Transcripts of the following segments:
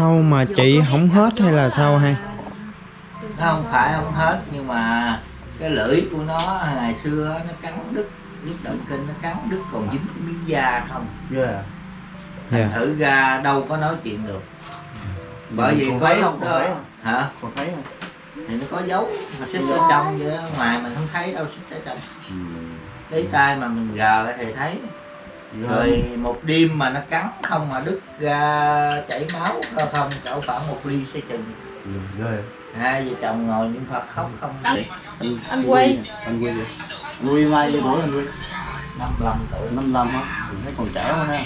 Sao mà chị không hết hay là sao hay? Nó không phải không hết, nhưng mà cái lưỡi của nó ngày xưa nó cắn đứt, lúc động kinh nó cắn đứt còn dính cái miếng da không. Thành thử ra đâu có nói chuyện được. Bởi vì có lúc đó hả? Còn thấy không? Thì nó có dấu mà xích ở trong vậy đó, ngoài mình không thấy đâu, xích ở trong. Lấy tay mà mình gờ thì thấy. Rồi một đêm mà nó cắn không mà đứt ra chảy máu không, cỡ khoảng 1 ly xe chừng. Hai vợ chồng ngồi niệm Phật khóc không. Anh Quy. Anh Quy mai nhiêu tuổi anh Quy? 55 tuổi. 55 hả? Mình thấy còn trẻ quá ha.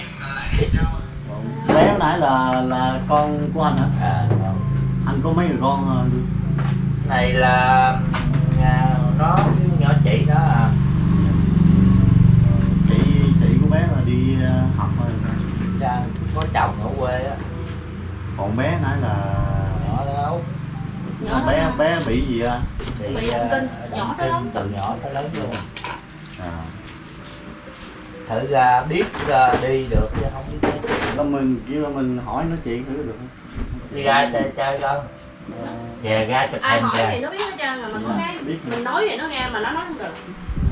Bé hồi nãy là con của anh hả? Anh có mấy người con? Này là nó nhỏ chị đó à. Chị của bé là đi học rồi. Đang có chồng ở quê á. Còn bé nãy là Nhỏ đó. bé bị gì à? Bị động kinh từ nhỏ tới lớn luôn. Thử ra biết ra đi được chứ không biết. Là mình kêu mình hỏi nói chuyện thử được không? Đi ra chơi con. Về ra chụp ai hình hỏi kìa. thì nó biết hết trơn, mà mình có cái mình nói thì nó nghe mà nó nói không được.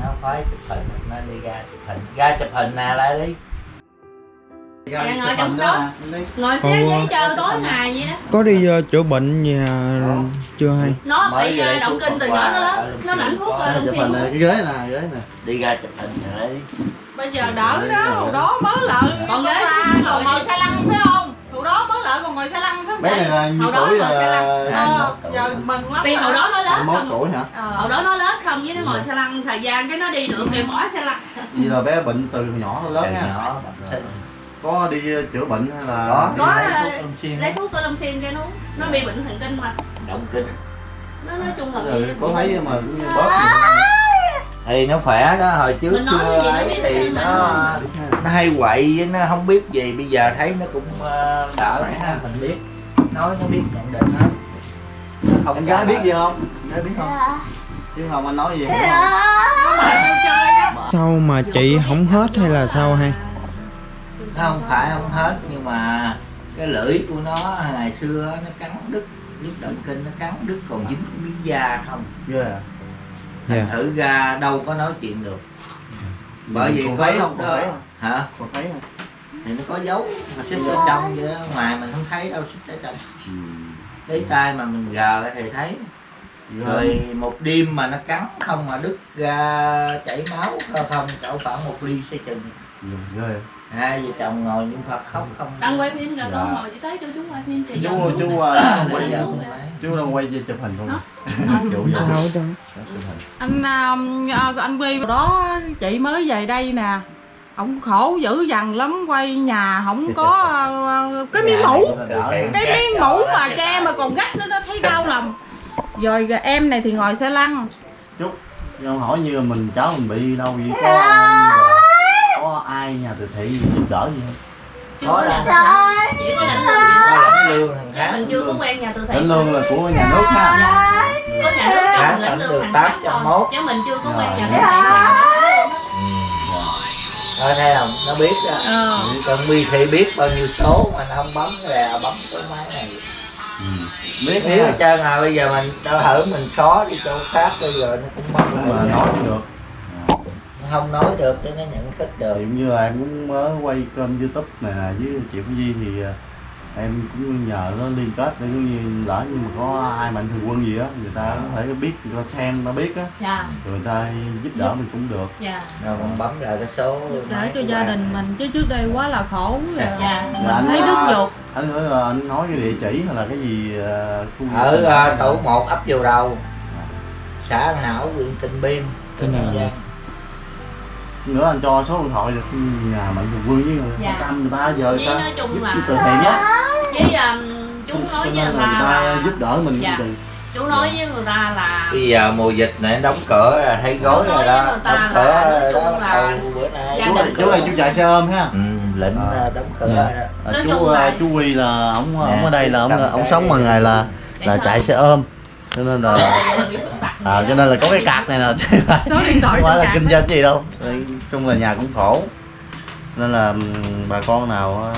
Nó phải chụp hình, nó đi ra chụp hình. Ra chụp hình nè lại đi. Dạ ngồi trong đó, ngồi xé giấy chờ tối ngày vậy đó. Có đi chữa bệnh gì chưa hay? Nó bị động kinh từ nhỏ nó lớn, nó lãnh thuốc lên chụp hình này, cái ghế nè. Đi ra chụp hình nè đi. Bây giờ đỡ đó, hồi đó mới lợi còn ghế còn ngồi xe lăn phải không? Hồi đó mới lợi còn ngồi xe lăn phải không? Bé này là nhiêu Hồi đó tuổi? ngồi xe lăn. Giờ mừng lắm. Vì hồi đó nó lớn 21 không? tuổi hả? Hồi đó nó lớn không với nó ngồi xe lăn, thời gian cái nó đi được thì bỏ xe lăn. Vậy là bé bệnh từ nhỏ tới lớn nha. Nhỏ. Có đi chữa bệnh hay là Có lấy lấy thuốc ở Long Xuyên cho nó bị bệnh thần kinh mà. động kinh. Nó nói chung là có thấy mà cũng như bóp gì Thì nó khỏe đó, hồi trước mình nói chưa cái gì nó ấy biết thì hết nó hay quậy với nó không biết gì, bây giờ thấy nó cũng đỡ ha, mình biết nói nó biết nhận định hết. Nó không em gái biết gì không? Em gái biết không? Chứ không anh nói gì không? Sao mà chị không hết hay là sao hay? Nó không phải không hết, nhưng mà cái lưỡi của nó ngày xưa nó cắn đứt, lúc động kinh nó cắn đứt còn dính cái miếng da không. Thành thử ra đâu có nói chuyện được. Bởi vì có lúc đó hả? Còn thấy không? Thì nó có dấu mà xích ở trong vậy đó, ngoài mình không thấy đâu, xích ở trong. Lấy tay mà mình gờ thì thấy. Rồi một đêm mà nó cắn không mà đứt ra chảy máu không, cỡ khoảng 1 ly xe chừng. Hai vợ chồng ngồi niệm Phật khóc không. Đang quay phim rồi con ngồi chỉ thấy cho chú quay phim thì chú đang quay chụp hình không? Sao đâu? Anh Quy đó, chị mới về đây nè. Ông khổ dữ dằn lắm, quay nhà không có cái miếng mũ. Cái miếng mũ mà che mà còn gắt nữa, nó thấy đau lòng. Rồi em này thì ngồi xe lăn. Chút, ông hỏi như mình cháu mình bị đâu vậy, có ai nhà từ thiện giúp đỡ gì không? Có là chỉ có lãnh lương hàng tháng. mình chưa có quen nhà từ thiện. Lãnh lương là của nhà nước ha. Có nhà nước cho mình lãnh lương hàng tháng rồi, chứ mình chưa có quen nhà từ thiện. Thôi thấy không, nó biết đó. Còn Bi thì biết bao nhiêu số mà nó không bấm là bấm cái máy này. Biết hết trơn à, bây giờ mình đâu thử mình xóa đi chỗ khác, bây giờ nó cũng bấm lại. Mà nói không được. Không nói được cho nó nhận thức được. Ví dụ như là em cũng mới quay kênh YouTube này với chị Phương Di thì em cũng nhờ nó liên kết để giống như lỡ như mà có ai mạnh thường quân gì á, người ta có thể biết, người ta xem nó biết á, rồi người ta giúp đỡ mình cũng được. Rồi mình bấm lại cái số để cho gia đình mình, chứ trước đây quá là khổ rồi. Anh Thấy đứt ruột. Anh nói cái địa chỉ hay là cái gì ở tổ 1 ấp Dầu Đầu, xã An Hảo, huyện Tịnh Biên, tỉnh An Giang. Nữa anh cho số điện thoại được nhà mạnh thường quân với người ta giờ với nói chung là từ thiện á, với chú nói với người ta giúp đỡ mình. Chú nói với người ta là bây giờ mùa dịch này đóng cửa là thấy gối rồi đó, đóng cửa đó đầu bữa nay. Chú là chú chạy xe ôm ha. Lệnh đóng cửa đó. Chú Huy là ông ở đây là ông sống bằng ngày là chạy xe ôm, cho nên là cho nên là có cái card này nè, Số điện thoại không phải là kinh doanh gì đâu. Nói chung là nhà cũng khổ, nên là bà con nào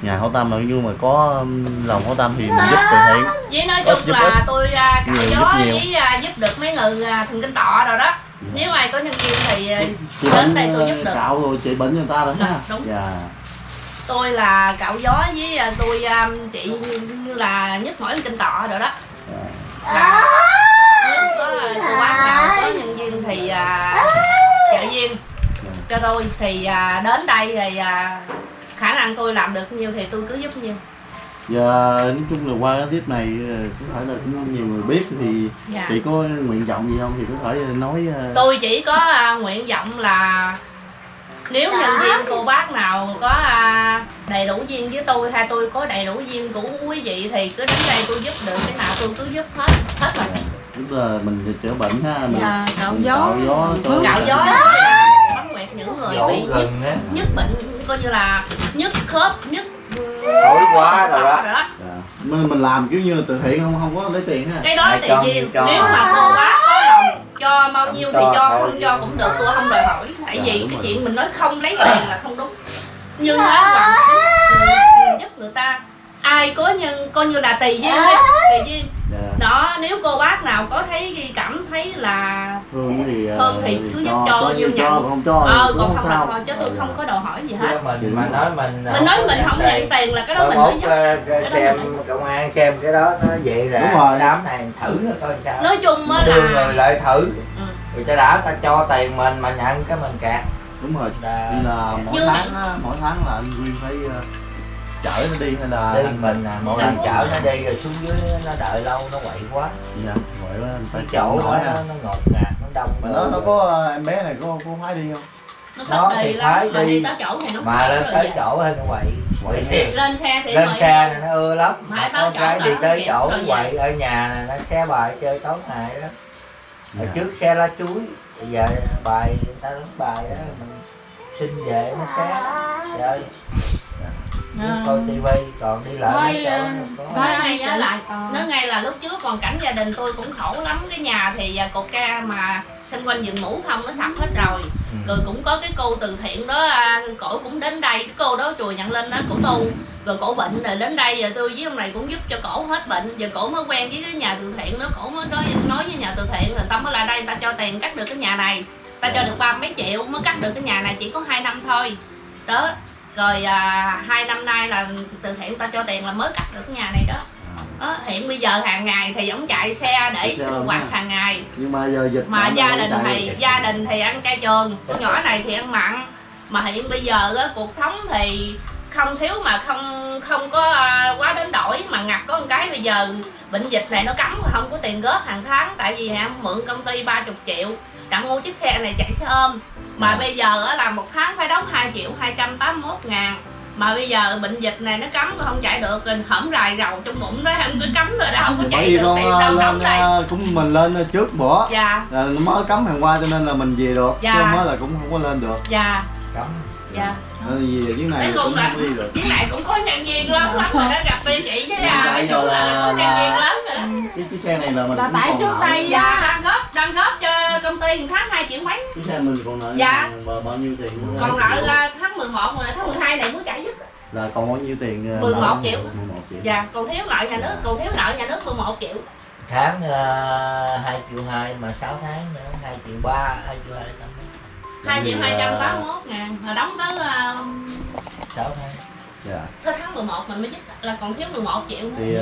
nhà hảo tâm, nội nhưng mà có lòng hảo tâm thì mình giúp từ thiện. Với nói chung giúp là ít. tôi cạo Nhiều, gió giúp nhiều. với giúp được mấy người thần kinh tọa rồi đó. Nếu ai có nhân viên thì Chị đến Bệnh đây tôi giúp được. cạo rồi chị bệnh người ta rồi ha. Đúng. Dạ. Tôi là cạo gió với tôi chị như là nhức mỏi thần kinh tọa rồi đó. Là nếu có cô bác nào có nhân viên thì trợ viên cho tôi thì đến đây rồi khả năng tôi làm được nhiêu thì tôi cứ giúp nhiêu. Giờ nói chung là qua cái clip này có thể là cũng nhiều người biết thì Dạ. chị có nguyện vọng gì không thì có thể nói. Tôi chỉ có nguyện vọng là nếu nhân viên cô bác nào có đầy đủ duyên với tôi hay tôi có đầy đủ duyên của quý vị thì cứ đến đây tôi giúp được cái nào tôi cứ giúp hết rồi. Tức là mình chữa bệnh ha, mình, Dạ, cạo mình gió. cạo gió cho Cạo gió bấm nguyệt những người Dỗ bị gừng á, nhức bệnh coi như là nhức khớp nhức thối quá rồi đó. Dạ. Mình làm kiểu như từ thiện không có lấy tiền ha. Cái đó là Ai tùy cho duyên. thì cho. Nếu mà cô bác có lòng cho bao nhiêu thì Không cho, cho không thôi. cho cũng được, tôi không đòi hỏi. Tại Dạ, vì đúng cái rồi. chuyện mình nói không lấy tiền là không đúng. Nhưng á hoàn cảnh giúp người ta, ai có nhân coi như là tùy duyên đi, tùy duyên. Dạ. Đó, nếu cô bác nào có thấy cảm thấy là Thương thì cứ giúp cho bao nhiêu nhận. còn không cho thì còn cũng không là sao. thôi chứ tôi không có đòi hỏi gì Chứ hết. mình mà nói mình Mình không nhận tiền là cái đó mình mốt nói giúp. xem công an xem cái đó nó vậy là Đúng rồi. đám này thử nó coi sao. Nói chung á Đưa là người lại thử rồi cho đã ta cho tiền mình mà nhận cái mình cạt. Đúng rồi. Là Thì là Nhưng- mỗi tháng là anh Nguyên phải chở nó đi hay là đi mình mỗi lần chở nó đi rồi xuống dưới nó đợi lâu nó quậy quá, dạ vậy đó anh phải cái chỗ hỏi nó, ha. nó ngột ngạt nó đông Mà người. nó có em bé này có phải đi không? nó Đó thích thì đi phải lắm, mà đi. đi tới chỗ thì nó Mà lên rồi tới về. chỗ hay nó quậy quậy Lên xe thì lên mời xe nhau. này nó ưa lắm, Mà mà tới con chỗ cái là đi nó tới kịp chỗ rồi quậy ở nhà này nó xe bài chơi tối ngày đó. Hồi Dạ. trước xe lá chuối, bây giờ bài người ta đánh bài đó mình xin về nó xé chơi coi tivi, còn đi lại Thôi, mấy chỗ nó có. thôi Nói anh ngay chị. á là nói ngay là lúc trước còn cảnh gia đình tôi cũng khổ lắm, cái nhà thì cột ca mà xung quanh vườn mũ không nó sập hết rồi. Rồi cũng có cái cô từ thiện đó, cổ cũng đến đây, cái cô đó chùa Nhận Linh đó, cổ tu rồi cổ bệnh rồi đến đây, rồi tôi với ông này cũng giúp cho cổ hết bệnh. Giờ cổ mới quen với cái nhà từ thiện đó, cổ mới nói với nhà từ thiện rồi tao mới lại đây, người ta cho tiền cắt được cái nhà này, ta cho được 30 mấy triệu mới cắt được cái nhà này, chỉ có 2 năm thôi đó. Rồi 2 năm nay là từ thiện ta cho tiền là mới cắt được cái nhà này đó. Hiện bây giờ hàng ngày thì ổng chạy xe để Xe sinh hoạt ha. hàng ngày, Nhưng mà giờ dịch mà bệnh gia rồi đình chạy thì rồi. gia đình thì ăn chay trường, con nhỏ này thì ăn mặn. Mà hiện bây giờ á, cuộc sống thì không thiếu mà không có quá đến đổi, mà ngặt có một cái bây giờ bệnh dịch này nó cấm không có tiền góp hàng tháng, tại vì em mượn công ty 30 triệu đặng mua chiếc xe này chạy xe ôm. Mà bây giờ á, là một tháng phải đóng 2 triệu 281 ngàn. Mà bây giờ bệnh dịch này nó cấm không chạy được, rồi hổm rài rầu trong bụng đó không có cấm rồi đó, không có Bởi chạy vì được con thì đâu đóng đây. cũng mình lên trước bữa Dạ là nó mới cấm hàng qua cho nên là mình về được, Dạ. chứ mới là cũng không có lên được. dạ Cấm. dạ. Nên về dưới này Nói cũng chung là không đi được. với này cũng có nhân viên lớn lắm rồi đó, gặp đi chị với Tại chủ là giờ có nhân viên lớn rồi đó. Cái chiếc xe này là mình Là cũng tại còn trước nợ. đây Dạ đang góp cho công ty một tháng 2 triệu mấy. Chiếc xe mình còn nợ Dạ. bao nhiêu tiền? Còn nợ là tháng 11 rồi, tháng 12 này mới trả dứt. Là còn bao nhiêu tiền? 11 nợ? triệu. 11 triệu. Dạ, còn thiếu nợ nhà nước, còn thiếu nợ nhà nước 11 triệu. Tháng 2 triệu 2 mà 6 tháng nữa 2 triệu 3, 2 triệu 2 trăm. 2 triệu 281 ngàn là đóng tới 6 tháng. Dạ. tới tháng 11 mình mới dứt, là còn thiếu 11 triệu nữa. Thì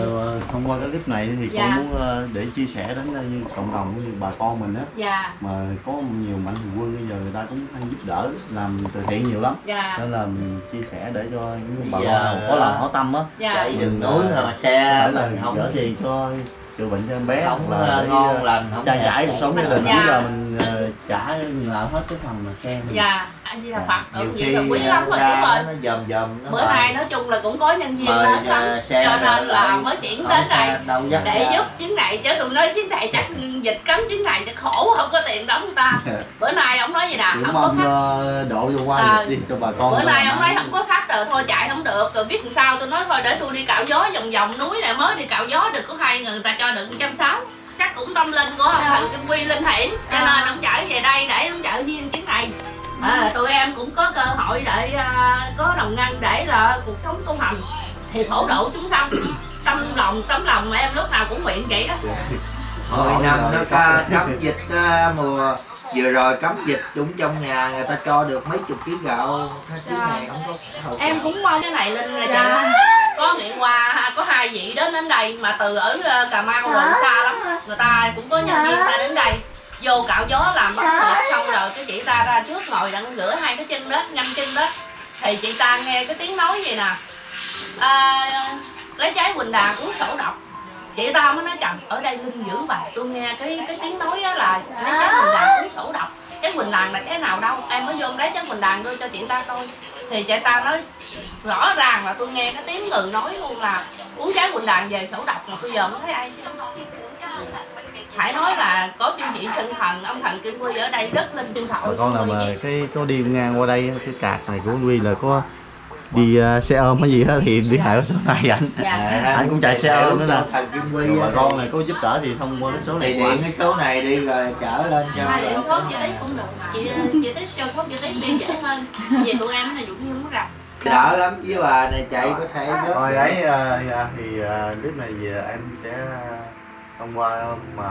thông qua cái clip này thì Dạ. con muốn để chia sẻ đến như cộng đồng cũng như bà con mình á, Dạ mà có nhiều mạnh thường quân bây giờ người ta cũng hay giúp đỡ làm từ thiện nhiều lắm, dạ nên là mình chia sẻ để cho những bà Bây con giờ, nào có lòng hảo tâm á, dạ Chạy đường Mình, núi có mà thể xe là mình không chữa trị cho chữa bệnh cho em bé, không hoặc là để, ngon lành, không trang đẹp trải cuộc sống gia đình, Dạ. biết là mình trả làm hết cái phần mà xe mình. dạ anh Di Đà Phật nhiều vậy khi là quý lắm rồi ra chú ơi. nó dòm dòm nó Bữa nay nói chung là cũng có nhân viên mời đến lắm, xe cho nên là lại, mới chuyển hỏi đến đây xe đâu dắt để ra. giúp chuyến này, chứ tụi nói chuyến này chắc dịch cấm chuyến này chắc khổ không có tiền đóng người ta. Bữa nay ông nói gì nè, Cũng không có mong khách. độ vô qua À, đi cho bà con. Bữa nay làm ông nói ăn. không có khách rồi thôi chạy không được, rồi biết làm sao. Tôi nói thôi để tôi đi cạo gió vòng vòng núi này, mới đi cạo gió được có 2 người ta cho được 160. Chắc cũng tâm linh của ông thần Kim Quy linh hiển, cho nên ông chở về đây để ông chở viên chuyến này. Tụi em cũng có cơ hội để có đồng ngân để là cuộc sống tu hành thì phổ độ chúng sanh. Tấm lòng em lúc nào cũng nguyện vậy đó. Hồi năm nó cấm dịch mùa vừa rồi cấm dịch chúng trong nhà người ta cho được mấy chục ký gạo, cái này không có. Em cũng mong Cái này lên dạ. Có nghĩa qua có 2 vị đến đây mà từ ở Cà Mau rồi xa lắm, người ta cũng có nhân viên ta đến đây vô cạo gió làm bắp thịt xong rồi cái chị ta ra trước ngồi đang rửa 2 cái chân đó, ngâm chân đó thì chị ta nghe cái tiếng nói gì nè, lấy trái quỳnh đà uống sổ độc. Chị ta mới nói chồng ở đây linh dữ bà, tôi nghe cái tiếng nói là lấy trái quỳnh đà uống sổ độc. Trái quỳnh đàn là cái nào đâu, em mới vô lấy trái quỳnh đàn đưa cho chị ta coi thì chị ta nói rõ ràng là tôi nghe cái tiếng người nói luôn là uống trái quỳnh đàn về sổ độc, mà tôi giờ không thấy ai chứ. Phải nói là có chư vị sinh thần, ông thần Kim Quy ở đây rất linh chương thọ. Con nào mà có đi ngang qua đây cái cạc này của Quy là có đi xe ôm hay gì đó thì đi hại số này anh cũng chạy xe ôm nữa nè. Thần Kim Quy bà con này có giúp đỡ thì thông qua cái số này thì điện cái số này đi rồi trở lên cho. Hai điện số chị thấy cũng được, chị thấy cho số chị thấy đi dễ hơn. Về tụi em này dụ như không có rập. Đỡ lắm với bà này chạy có thể rất. Rồi đấy thì clip này về em sẽ thông qua mà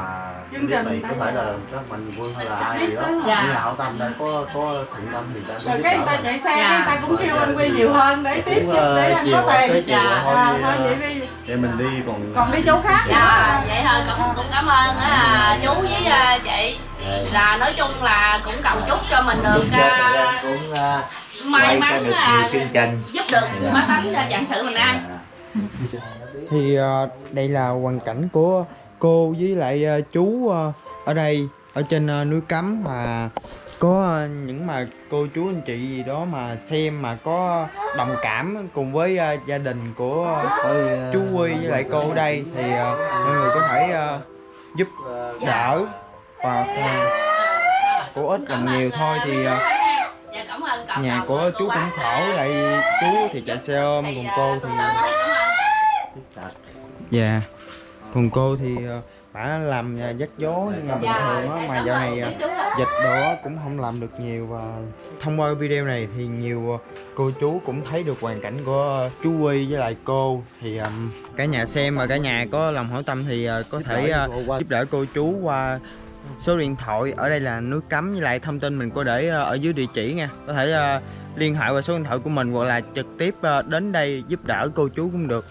clip này có thể là các mạnh quân hay là ai gì đó như hảo tâm đây có thuận tâm thì ta rồi cái người ta chạy xe cái người ta cũng kêu anh Quy nhiều hơn để tiếp để anh có tiền. Thôi vậy đi. Để mình đi Còn đi chỗ khác. Dạ, vậy thôi cũng cảm ơn chú với chị. Là nói chung là cũng cầu chúc cho mình được cũng may mắn được nhiều chương trình giúp được bá tánh vạn sự bình an. Thì đây là hoàn cảnh của cô với lại chú ở đây ở trên núi Cấm, mà có những mà cô chú anh chị gì đó mà xem mà có đồng cảm cùng với gia đình của chú Quy với lại cô ở đây thì mọi người có thể giúp đỡ và của ít làm nhiều thôi. Thì nhà của chú cũng khổ, lại chú thì chạy xe ôm, còn cô thì dạ, còn cô thì bả làm dắt gió nhưng mà bình thường á, mà dạo này dịch đồ á cũng không làm được nhiều. Và thông qua video này thì nhiều cô chú cũng thấy được hoàn cảnh của chú Quy với lại cô. Thì cả nhà xem mà cả nhà có lòng hảo tâm thì có thể giúp đỡ cô chú qua số điện thoại ở đây là núi Cấm, với lại thông tin mình có để ở dưới địa chỉ nha. Có thể liên hệ qua số điện thoại của mình hoặc là trực tiếp đến đây giúp đỡ cô chú cũng được.